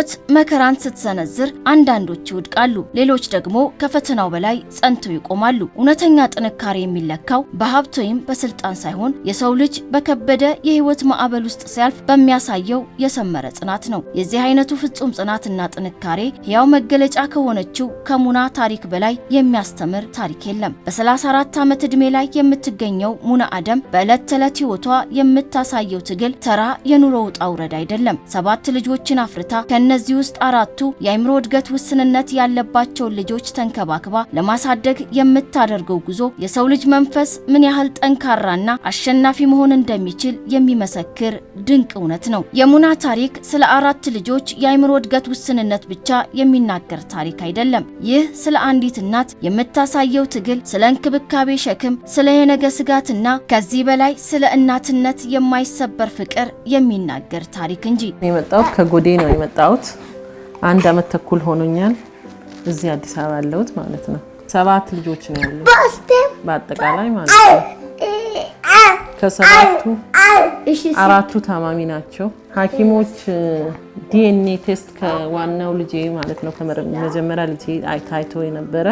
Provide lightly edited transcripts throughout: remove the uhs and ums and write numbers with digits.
ህይወት መከራን ስትሰነዝር አንዳንዶች ይወድቃሉ፣ ሌሎች ደግሞ ከፈተናው በላይ ጸንተው ይቆማሉ። እውነተኛ ጥንካሬ የሚለካው በሀብት ወይም በስልጣን ሳይሆን የሰው ልጅ በከበደ የህይወት ማዕበል ውስጥ ሲያልፍ በሚያሳየው የሰመረ ጽናት ነው። የዚህ አይነቱ ፍጹም ጽናትና ጥንካሬ ሕያው መገለጫ ከሆነችው ከሙና ታሪክ በላይ የሚያስተምር ታሪክ የለም። በ34 ዓመት ዕድሜ ላይ የምትገኘው ሙና አደም በዕለት ተዕለት ህይወቷ የምታሳየው ትግል ተራ የኑሮ ውጣ ውረድ አይደለም። 7 ልጆችን አፍርታ ከነዚህ ውስጥ 4ቱ የአእምሮ እድገት ውስንነት ያለባቸውን ልጆች ተንከባክባ ለማሳደግ የምታደርገው ጉዞ የሰው ልጅ መንፈስ ምን ያህል ጠንካራና አሸናፊ መሆን እንደሚችል የሚመሰክር ድንቅ እውነት ነው። የሙና ታሪክ ስለ 4 ልጆች የአእምሮ እድገት ውስንነት ብቻ የሚናገር ታሪክ አይደለም። ይህ ስለ አንዲት እናት የምታሳየው ትግል፣ ስለ እንክብካቤ ሸክም፣ ስለ የነገ ስጋትና ከዚህ በላይ ስለ እናትነት የማይሰበር ፍቅር የሚናገር ታሪክ እንጂ። የመጣሁት ከጎዴ ነው የመጣሁት። 1 ዓመት ተኩል ሆኖኛል እዚህ አዲስ አበባ ያለሁት ማለት ነው። 7 ልጆች ነው ያለው በአጠቃላይ ማለት ነው። ከ7ቱ 4ቱ ታማሚ ናቸው። ሐኪሞች ዲኤንኤ ቴስት ከዋናው ልጄ ማለት ነው ከመጀመሪያ ልጄ ታይቶ የነበረ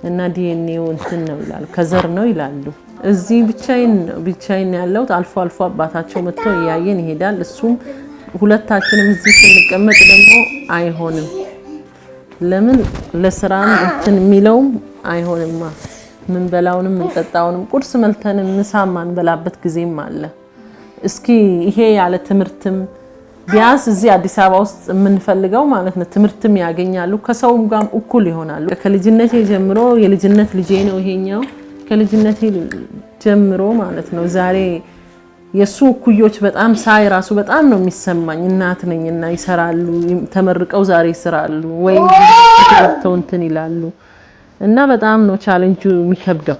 እና ዲኤንኤው እንትን ነው ይላሉ፣ ከዘር ነው ይላሉ። እዚህ ብቻዬን ያለሁት አልፎ አልፎ አባታቸው መጥቶ ያየን ይሄዳል። እሱም ሁለታችንም እዚህ ስንቀመጥ ደግሞ አይሆንም፣ ለምን ለስራም እንትን የሚለውም አይሆንማ። ምን በላውንም እንጠጣውንም ቁርስ መልተን ምሳም አንበላበት ጊዜም አለ። እስኪ ይሄ ያለ ትምርትም ቢያንስ እዚህ አዲስ አበባ ውስጥ የምንፈልገው ማለት ነው ትምርትም ያገኛሉ፣ ከሰውም ጋር እኩል ይሆናሉ። ከልጅነቴ ጀምሮ የልጅነት ልጄ ነው ይሄኛው፣ ከልጅነቴ ጀምሮ ማለት ነው። ዛሬ የሱ ኩዮች በጣም ሳይ ራሱ በጣም ነው የሚሰማኝ። እናት ነኝና ይሰራሉ፣ ተመርቀው ዛሬ ይሰራሉ ወይ ተወጥተው እንትን ይላሉ እና በጣም ነው ቻሌንጁ የሚከብደው።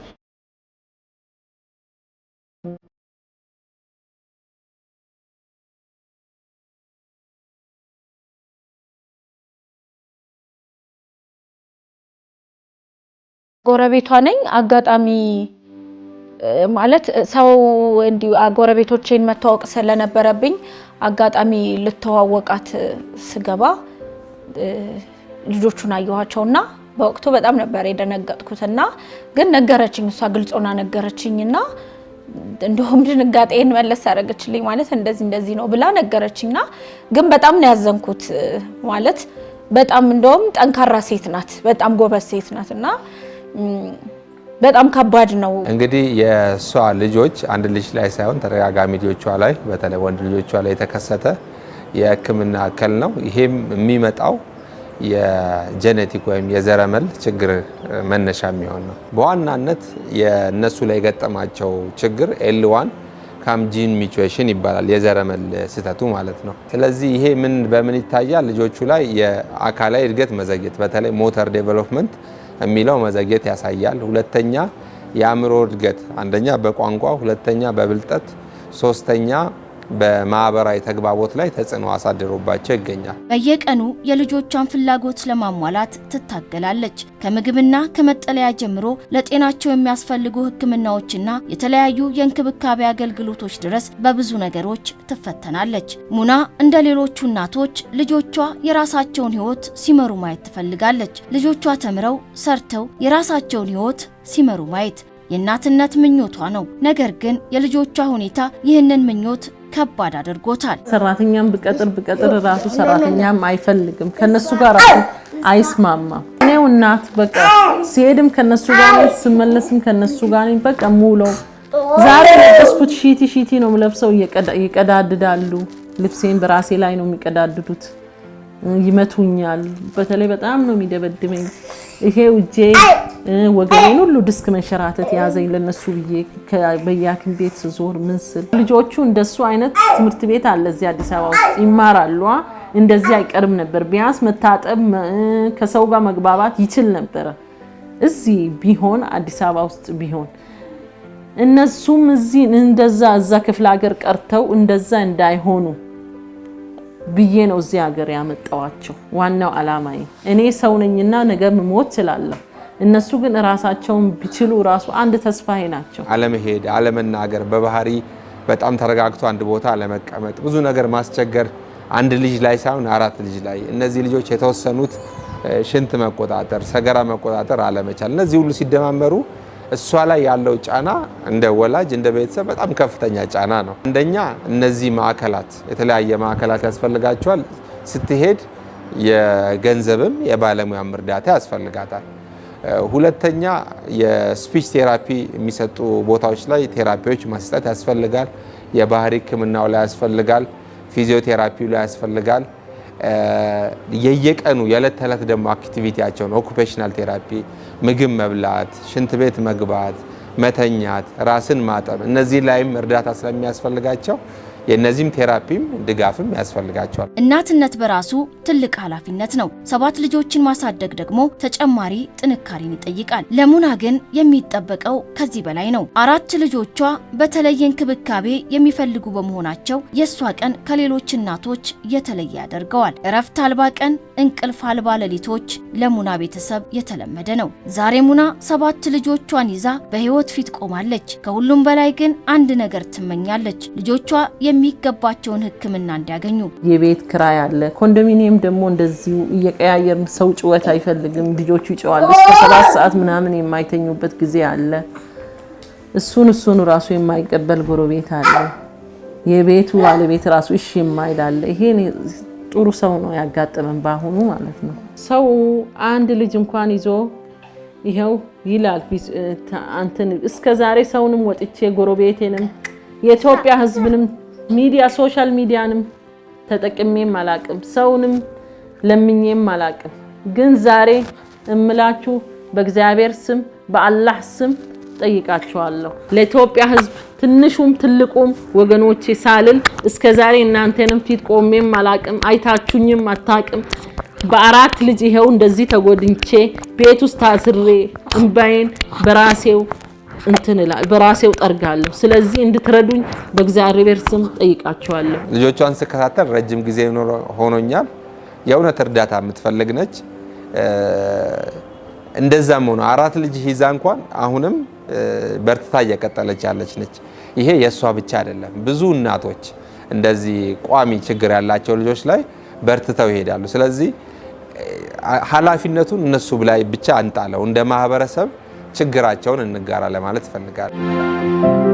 ጎረቤቷ ነኝ። አጋጣሚ ማለት ሰው እንዲሁ ጎረቤቶቼን መተዋወቅ ስለነበረብኝ አጋጣሚ ልተዋወቃት ስገባ ልጆቹን አየኋቸውና በወቅቱ በጣም ነበር የደነገጥኩትና ግን ነገረችኝ። እሷ ግልጽና ነገረችኝና እንደውም ድንጋጤን መለስ አደረገችልኝ። ማለት እንደዚህ ነው ብላ ነገረችኝና ግን በጣም ነው ያዘንኩት። ማለት በጣም እንደውም ጠንካራ ሴት ናት፣ በጣም ጎበዝ ሴት ናትና በጣም ከባድ ነው። እንግዲህ የሷ ልጆች አንድ ልጅ ላይ ሳይሆን ተደጋጋሚ ልጆቿ ላይ በተለይ ወንድ ልጆቿ ላይ የተከሰተ የሕክምና እክል ነው። ይሄም የሚመጣው የጄኔቲክ ወይም የዘረመል ችግር መነሻ የሚሆን ነው። በዋናነት የነሱ ላይ የገጠማቸው ችግር ኤል1 ካምጂን ሚቹዌሽን ይባላል፣ የዘረመል ስህተቱ ማለት ነው። ስለዚህ ይሄ በምን ይታያል? ልጆቹ ላይ የአካላዊ እድገት መዘግየት፣ በተለይ ሞተር ዴቨሎፕመንት የሚለው መዘግየት ያሳያል። ሁለተኛ የአእምሮ እድገት፣ አንደኛ በቋንቋ፣ ሁለተኛ በብልጠት፣ ሶስተኛ በማህበራዊ ተግባቦት ላይ ተጽዕኖ አሳድሮባቸው ይገኛል። በየቀኑ የልጆቿን ፍላጎት ለማሟላት ትታገላለች። ከምግብና ከመጠለያ ጀምሮ ለጤናቸው የሚያስፈልጉ ሕክምናዎችና የተለያዩ የእንክብካቤ አገልግሎቶች ድረስ በብዙ ነገሮች ትፈተናለች። ሙና እንደ ሌሎቹ እናቶች ልጆቿ የራሳቸውን ሕይወት ሲመሩ ማየት ትፈልጋለች። ልጆቿ ተምረው ሰርተው የራሳቸውን ሕይወት ሲመሩ ማየት የእናትነት ምኞቷ ነው። ነገር ግን የልጆቿ ሁኔታ ይህንን ምኞት ከባድ አድርጎታል። ሰራተኛም ብቀጥር ራሱ ሰራተኛም አይፈልግም፣ ከነሱ ጋር ራሱ አይስማማም። እኔው እናት በቃ ሲሄድም ከነሱ ጋር ነኝ፣ ስመለስም ከነሱ ጋር ነኝ። በቃ ሙሉው ዛሬ ለበስኩት ሺቲ ነው የምለብሰው። ይቀዳድዳሉ፣ ልብሴን በራሴ ላይ ነው የሚቀዳድዱት፣ ይመቱኛል። በተለይ በጣም ነው የሚደበድበኝ። ይሄ እጄ ወገኔን ሁሉ ዲስክ መንሸራተት ያዘኝ ለነሱ ብዬ በያክም ቤት ዞር ምን ስል ልጆቹ እንደሱ አይነት ትምህርት ቤት አለ እዚህ አዲስ አበባ ውስጥ ይማራሉ። እንደዚህ አይቀርም ነበር። ቢያንስ መታጠብ ከሰው ጋር መግባባት ይችል ነበር። እዚህ ቢሆን አዲስ አበባ ውስጥ ቢሆን እነሱም እዚህ እንደዛ እዛ ክፍለ ሀገር ቀርተው እንደዛ እንዳይሆኑ ብዬ ነው እዚህ ሀገር ያመጣዋቸው። ዋናው አላማዬ እኔ ሰው ነኝና ነገ መሞት እችላለሁ። እነሱ ግን ራሳቸውን ቢችሉ ራሱ አንድ ተስፋዬ ናቸው። አለመሄድ፣ አለመናገር፣ በባህሪ በጣም ተረጋግቶ አንድ ቦታ አለመቀመጥ፣ ብዙ ነገር ማስቸገር አንድ ልጅ ላይ ሳይሆን 4 ልጅ ላይ እነዚህ ልጆች የተወሰኑት ሽንት መቆጣጠር፣ ሰገራ መቆጣጠር አለመቻል እነዚህ ሁሉ ሲደማመሩ እሷ ላይ ያለው ጫና እንደ ወላጅ እንደ ቤተሰብ በጣም ከፍተኛ ጫና ነው። አንደኛ እነዚህ ማዕከላት የተለያየ ማዕከላት ያስፈልጋቸዋል። ስትሄድ የገንዘብም የባለሙያም እርዳታ ያስፈልጋታል። ሁለተኛ የስፒች ቴራፒ የሚሰጡ ቦታዎች ላይ ቴራፒዎች መስጠት ያስፈልጋል። የባህሪ ሕክምናው ላይ ያስፈልጋል። ፊዚዮቴራፒው ላይ ያስፈልጋል። የየቀኑ የዕለት ተዕለት ደግሞ አክቲቪቲያቸውን ኦኩፔሽናል ቴራፒ፣ ምግብ መብላት፣ ሽንት ቤት መግባት፣ መተኛት፣ ራስን ማጠብ እነዚህ ላይም እርዳታ ስለሚያስፈልጋቸው የነዚህም ቴራፒም ድጋፍም ያስፈልጋቸዋል። እናትነት በራሱ ትልቅ ኃላፊነት ነው። 7 ልጆችን ማሳደግ ደግሞ ተጨማሪ ጥንካሬን ይጠይቃል። ለሙና ግን የሚጠበቀው ከዚህ በላይ ነው። 4 ልጆቿ በተለየ እንክብካቤ የሚፈልጉ በመሆናቸው የእሷ ቀን ከሌሎች እናቶች የተለየ ያደርገዋል። እረፍት አልባ ቀን፣ እንቅልፍ አልባ ሌሊቶች ለሙና ቤተሰብ የተለመደ ነው። ዛሬ ሙና 7 ልጆቿን ይዛ በህይወት ፊት ቆማለች። ከሁሉም በላይ ግን አንድ ነገር ትመኛለች። ልጆቿ የሚገባቸውን ሕክምና እንዲያገኙ። የቤት ክራይ አለ። ኮንዶሚኒየም ደግሞ እንደዚሁ እየቀያየርን ሰው ጭወት አይፈልግም። ልጆቹ ይጨዋሉ። እስከ 7 ሰዓት ምናምን የማይተኙበት ጊዜ አለ። እሱን ራሱ የማይቀበል ጎረቤት አለ። የቤቱ ባለቤት ራሱ እሺ የማይል አለ። ይሄ ጥሩ ሰው ነው ያጋጠመን ባሁኑ ማለት ነው። ሰው አንድ ልጅ እንኳን ይዞ ይሄው ይላል አንተን እስከ ዛሬ ሰውንም ወጥቼ ጎረቤቴንም የኢትዮጵያ ህዝብንም ሚዲያ ሶሻል ሚዲያንም ተጠቅሜም አላቅም፣ ሰውንም ለምኜም አላቅም። ግን ዛሬ እምላችሁ በእግዚአብሔር ስም በአላህ ስም ጠይቃችኋለሁ። ለኢትዮጵያ ህዝብ ትንሹም ትልቁም ወገኖቼ ሳልል እስከ ዛሬ እናንተንም ፊት ቆሜም አላቅም፣ አይታችሁኝም አታቅም። በ4 ልጅ ይሄው እንደዚህ ተጎድንቼ ቤት ውስጥ ታስሬ እንባዬን በራሴው ጠርጋለሁ። ስለዚህ እንድትረዱኝ በእግዚአብሔር ስም ጠይቃችኋለሁ። ልጆቿን ስከታተል ረጅም ጊዜ ሆኖኛል። የእውነት እርዳታ የምትፈልግ ነች። እንደዛም ሆኖ 4 ልጅ ይዛ እንኳን አሁንም በርትታ እየቀጠለች ያለች ነች። ይሄ የሷ ብቻ አይደለም። ብዙ እናቶች እንደዚህ ቋሚ ችግር ያላቸው ልጆች ላይ በርትተው ይሄዳሉ። ስለዚህ ኃላፊነቱን እነሱ ላይ ብቻ አንጣለው። እንደ ማህበረሰብ ችግራቸውን እንጋራ ለማለት እፈልጋለሁ።